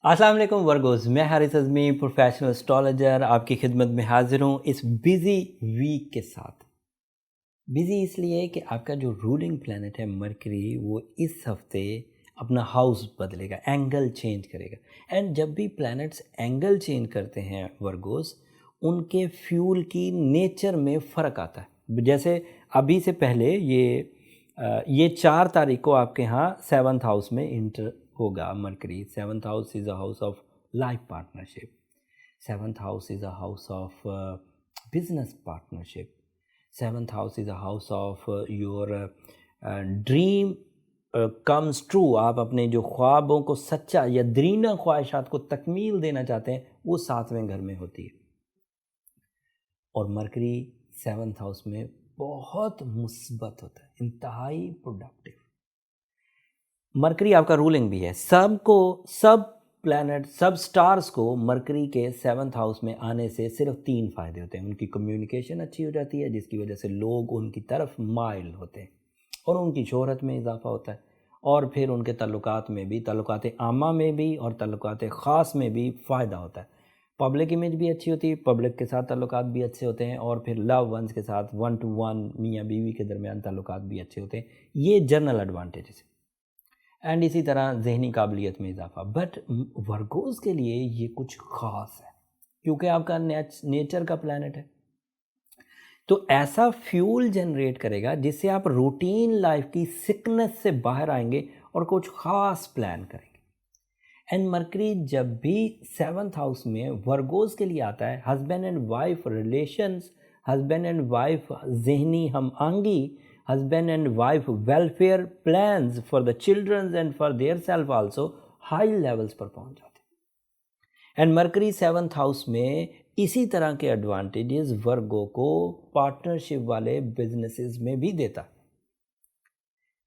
السلام علیکم ورگوز، میں حارث اعظمی پروفیشنل اسٹرالوجر آپ کی خدمت میں حاضر ہوں اس بیزی ویک کے ساتھ۔ بیزی اس لیے کہ آپ کا جو رولنگ پلانٹ ہے مرکری، وہ اس ہفتے اپنا ہاؤس بدلے گا، اینگل چینج کرے گا۔ اینڈ جب بھی پلانٹس اینگل چینج کرتے ہیں ورگوز، ان کے فیول کی نیچر میں فرق آتا ہے۔ جیسے ابھی سے پہلے یہ 4 تاریخ کو آپ کے ہاں 7th ہاؤس میں انٹر ہوگا mercury. 7th house is a house of life partnership, 7th house is a house of business partnership, 7th house is a house of your dream comes true. آپ اپنے جو خوابوں کو سچا یا درینہ خواہشات کو تکمیل دینا چاہتے ہیں، وہ 7ویں گھر میں ہوتی ہے۔ اور مرکری 7th ہاؤس میں بہت مثبت ہوتا ہے، انتہائی پروڈکٹیو۔ مرکری آپ کا رولنگ بھی ہے۔ سب پلانٹ، سب سٹارز کو مرکری کے 7th ہاؤس میں آنے سے صرف 3 فائدے ہوتے ہیں۔ ان کی کمیونیکیشن اچھی ہو جاتی ہے، جس کی وجہ سے لوگ ان کی طرف مائل ہوتے ہیں اور ان کی شہرت میں اضافہ ہوتا ہے، اور پھر ان کے تعلقات میں بھی، تعلقات عامہ میں بھی اور تعلقات خاص میں بھی فائدہ ہوتا ہے۔ پبلک امیج بھی اچھی ہوتی ہے، پبلک کے ساتھ تعلقات بھی اچھے ہوتے ہیں، اور پھر لو ونز کے ساتھ 1 to 1 میاں بیوی کے درمیان تعلقات بھی اچھے ہوتے ہیں۔ یہ جنرل ایڈوانٹیجز ہیں۔ اینڈ اسی طرح ذہنی قابلیت میں اضافہ۔ بٹ ورگوز کے لیے یہ کچھ خاص ہے، کیونکہ آپ کا نیچر کا پلانٹ ہے، تو ایسا فیول جنریٹ کرے گا جس سے آپ روٹین لائف کی سکنس سے باہر آئیں گے اور کچھ خاص پلان کریں گے۔ اینڈ مرکری جب بھی 7th ہاؤس میں ورگوز کے لیے آتا ہے، husband and wife relations, husband and wife ذہنی ہم آہنگی، husband and wife welfare plans for the children and for their self also high levels پر پہنچ جاتے ہیں۔ اینڈ مرکری 7th ہاؤس میں اسی طرح کے ایڈوانٹیجز ورگو کو پارٹنرشپ والے بزنسز میں بھی دیتا،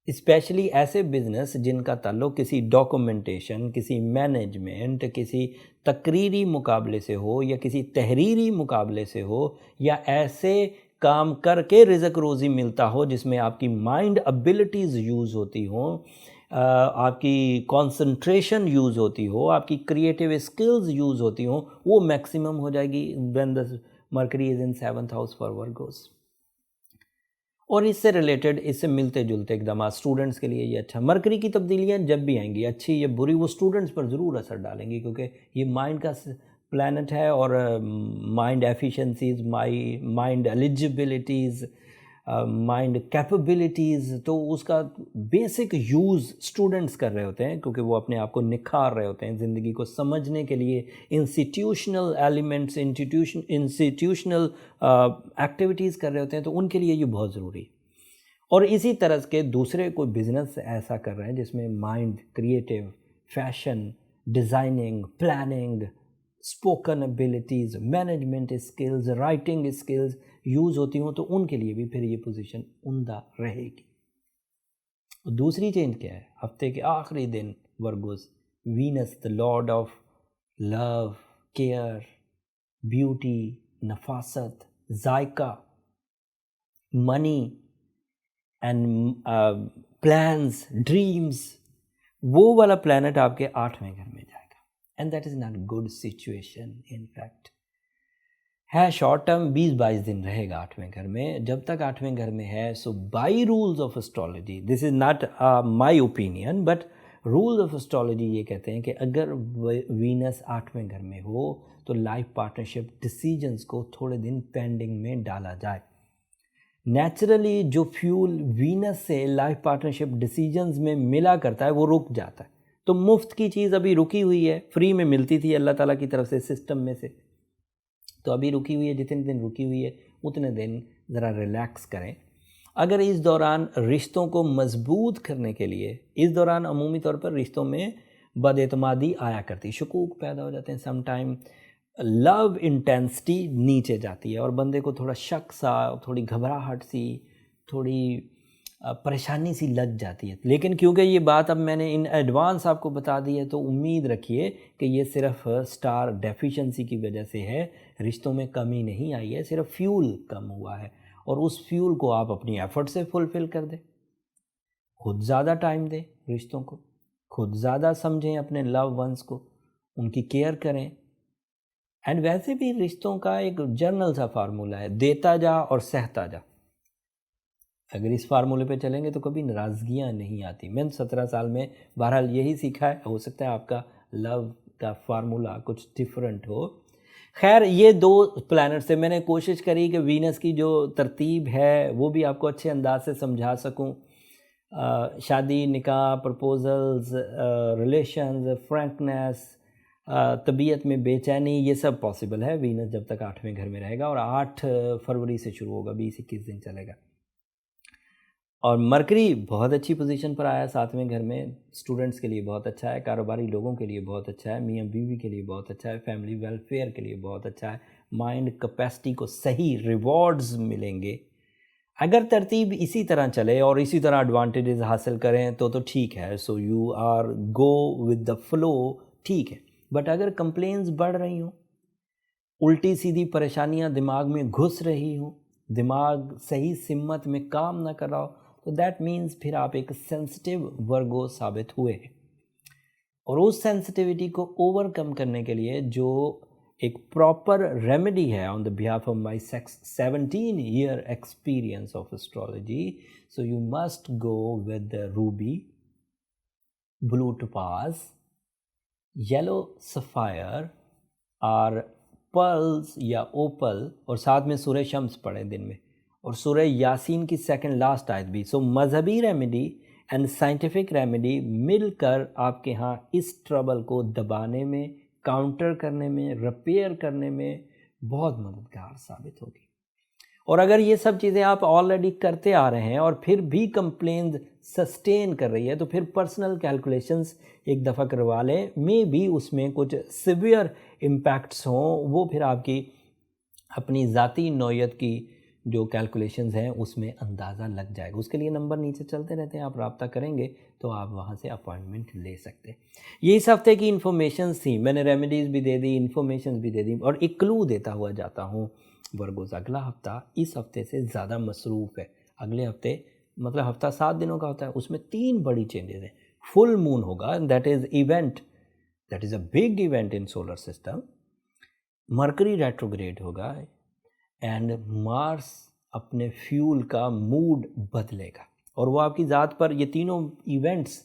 اسپیشلی ایسے بزنس جن کا تعلق کسی ڈاکومنٹیشن، کسی مینجمنٹ، کسی تقریری مقابلے سے ہو، یا کسی تحریری مقابلے سے ہو، یا ایسے کام کر کے رزق روزی ملتا ہو جس میں آپ کی مائنڈ ابیلٹیز یوز ہوتی ہوں، آپ کی کانسنٹریشن یوز ہوتی ہو، آپ کی کریٹیو اسکلز یوز ہوتی ہوں، وہ میکسیمم ہو جائے گی when the Mercury is in 7th house for Virgos۔ اور اس سے ریلیٹڈ، اس سے ملتے جلتے اقدامات اسٹوڈنٹس کے لیے یہ اچھا۔ مرکری کی تبدیلیاں جب بھی آئیں گی، اچھی یا بری، وہ اسٹوڈنٹس پر ضرور اثر ڈالیں گی، کیونکہ یہ مائنڈ کا پلانٹ ہے، اور mind efficiencies, mind eligibilities, mind capabilities, تو اس کا بیسک یوز اسٹوڈنٹس کر رہے ہوتے ہیں، کیونکہ وہ اپنے آپ کو نکھار رہے ہوتے ہیں، زندگی کو سمجھنے کے لیے انسٹیٹیوشنل ایلیمنٹس، انسٹیٹیوشنل ایکٹیویٹیز کر رہے ہوتے ہیں، تو ان کے لیے یہ بہت ضروری ہے۔ اور اسی طرح کے دوسرے کوئی بزنس ایسا کر رہے ہیں جس میں mind, creative, fashion, designing, planning, spoken abilities, management skills, writing skills use ہوتی ہوں، تو ان کے لیے بھی پھر یہ پوزیشن عمدہ رہے گی۔ دوسری چینج کیا ہے؟ ہفتے کے آخری دن Virgos, Venus the lord of love, care, beauty, نفاست، ذائقہ، منی اینڈ پلانز، ڈریمز، وہ والا پلانٹ آپ کے 8ویں گھر میں جائے گا۔ And that is not good situation, in fact ہے شارٹ ٹرم، 20-22 دن رہے گا 8ویں گھر میں۔ جب تک 8ویں گھر میں ہے، so by rules of astrology, this is not my opinion, but rules of astrology یہ کہتے ہیں کہ اگر وینس 8ویں گھر میں ہو تو لائف پارٹنرشپ ڈیسیجنز کو تھوڑے دن پینڈنگ میں ڈالا جائے۔ نیچرلی جو فیول وینس سے لائف پارٹنرشپ ڈیسیجنز میں ملا کرتا ہے، وہ رک جاتا ہے۔ تو مفت کی چیز ابھی رکی ہوئی ہے، فری میں ملتی تھی اللہ تعالیٰ کی طرف سے سسٹم میں سے، تو ابھی رکی ہوئی ہے۔ جتنے دن رکی ہوئی ہے اتنے دن ذرا ریلیکس کریں۔ اگر اس دوران رشتوں کو مضبوط کرنے کے لیے، اس دوران عمومی طور پر رشتوں میں بد اعتمادی آیا کرتی، شکوک پیدا ہو جاتے ہیں، سم ٹائم لو انٹینسٹی نیچے جاتی ہے، اور بندے کو تھوڑا شک سا، تھوڑی گھبراہٹ سی، تھوڑی پریشانی سی لگ جاتی ہے۔ لیکن کیونکہ یہ بات اب میں نے ان ایڈوانس آپ کو بتا دی ہے، تو امید رکھیے کہ یہ صرف سٹار ڈیفیشنسی کی وجہ سے ہے، رشتوں میں کمی نہیں آئی ہے، صرف فیول کم ہوا ہے، اور اس فیول کو آپ اپنی ایفرٹ سے فلفل کر دیں۔ خود زیادہ ٹائم دیں رشتوں کو، خود زیادہ سمجھیں اپنے لو ونس کو، ان کی کیئر کریں. اینڈ ویسے بھی رشتوں کا ایک جنرل سا فارمولہ ہے، دیتا جا اور سہتا جا. اگر اس فارمولے پہ چلیں گے تو کبھی ناراضگیاں نہیں آتی. میں 17 سال میں بہرحال یہی سیکھا ہے. ہو سکتا ہے آپ کا لو کا فارمولہ کچھ ڈفرینٹ ہو. خیر، یہ 2 پلانٹ سے میں نے کوشش کری کہ وینس کی جو ترتیب ہے وہ بھی آپ کو اچھے انداز سے سمجھا سکوں. شادی، نکاح، پرپوزلز، ریلیشنز، فرینکنیس، طبیعت میں بے چینی، یہ سب پاسبل ہے وینس جب تک 8ویں گھر میں رہے گا. اور 8 فروری سے شروع ہوگا، 20-21 دن چلے گا. اور مرکری بہت اچھی پوزیشن پر آیا 7ویں گھر میں. اسٹوڈنٹس کے لیے بہت اچھا ہے، کاروباری لوگوں کے لیے بہت اچھا ہے، میاں بیوی کے لیے بہت اچھا ہے، فیملی ویلفیئر کے لیے بہت اچھا ہے. مائنڈ کیپیسٹی کو صحیح ریوارڈز ملیں گے. اگر ترتیب اسی طرح چلے اور اسی طرح ایڈوانٹیجز حاصل کریں تو ٹھیک ہے. So you are go with the flow, ٹھیک ہے. بٹ اگر کمپلینز بڑھ رہی ہوں، الٹی سیدھی پریشانیاں دماغ میں گھس رہی ہوں، دماغ صحیح سمت میں کام نہ کر رہا ہو، تو دیٹ مینز پھر آپ ایک سینسٹیو ورگو ثابت ہوئے ہیں. اور اس سینسٹیوٹی کو اوور کم کرنے کے لیے جو ایک پراپر ریمیڈی ہے on the behalf of my 17 year experience of astrology. So you must go with ruby, blue topaz, yellow sapphire اور پرلز یا اوپل، اور ساتھ میں سورہ شمس پڑھیں دن میں، اور سورہ یاسین کی 2nd لاسٹ آیت بھی. سو مذہبی ریمیڈی اینڈ سائنٹیفک ریمیڈی مل کر آپ کے ہاں اس ٹربل کو دبانے میں، کاؤنٹر کرنے میں، ریپیئر کرنے میں بہت مددگار ثابت ہوگی. اور اگر یہ سب چیزیں آپ آلریڈی کرتے آ رہے ہیں اور پھر بھی کمپلینز سسٹین کر رہی ہے، تو پھر پرسنل کیلکولیشنز ایک دفعہ کروا لیں. میں بھی اس میں کچھ سیویئر امپیکٹس ہوں، وہ پھر آپ کی اپنی ذاتی نوعیت کی جو کیلکولیشنز ہیں اس میں اندازہ لگ جائے گا. اس کے لیے نمبر نیچے چلتے رہتے ہیں، آپ رابطہ کریں گے تو آپ وہاں سے اپوائنٹمنٹ لے سکتے ہیں. یہ اس ہفتے کی انفارمیشنز تھیں. میں نے ریمیڈیز بھی دے دی، انفارمیشنز بھی دے دی، اور ایک کلو دیتا ہوا جاتا ہوں. ورگوز اگلا ہفتہ اس ہفتے سے زیادہ مصروف ہے. اگلے ہفتے مطلب ہفتہ 7 دنوں کا ہوتا ہے، اس میں 3 بڑی چینجز ہیں. فل مون ہوگا، that is a big event in solar system. Mercury retrograde ہوگا، اینڈ مارس اپنے فیول کا موڈ بدلے گا. اور وہ آپ کی ذات پر، یہ تینوں ایونٹس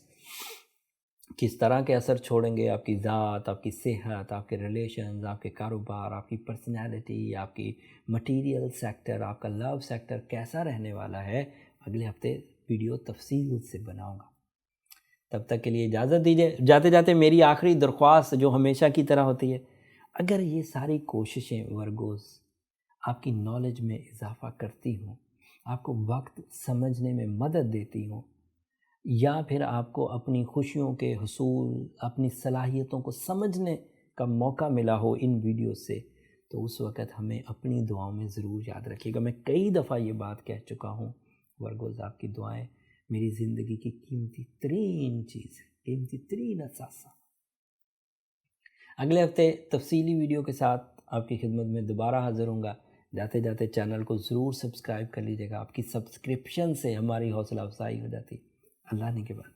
کس طرح کے اثر چھوڑیں گے، آپ کی ذات، آپ کی صحت، آپ کے ریلیشنز، آپ کے کاروبار، آپ کی پرسنالٹی، آپ کی مٹیریل سیکٹر، آپ کا لو سیکٹر کیسا رہنے والا ہے، اگلے ہفتے ویڈیو تفصیل سے بناؤں گا. تب تک کے لیے اجازت دیجیے. جاتے جاتے میری آخری درخواست جو ہمیشہ کی طرح ہوتی ہے، اگر یہ ساری کوششیں ورگوز آپ کی نالج میں اضافہ کرتی ہوں، آپ کو وقت سمجھنے میں مدد دیتی ہوں، یا پھر آپ کو اپنی خوشیوں کے حصول، اپنی صلاحیتوں کو سمجھنے کا موقع ملا ہو ان ویڈیوز سے، تو اس وقت ہمیں اپنی دعاؤں میں ضرور یاد رکھیے گا. میں کئی دفعہ یہ بات کہہ چکا ہوں، ورگوز آپ کی دعائیں میری زندگی کی قیمتی ترین چیز ہے، قیمتی ترین اثاثہ. اگلے ہفتے تفصیلی ویڈیو کے ساتھ آپ کی خدمت میں دوبارہ حاضر ہوں گا. جاتے جاتے چینل کو ضرور سبسکرائب کر لیجیے گا. آپ کی سبسکرپشن سے ہماری حوصلہ افزائی ہو جاتی. اللہ نے کے بعد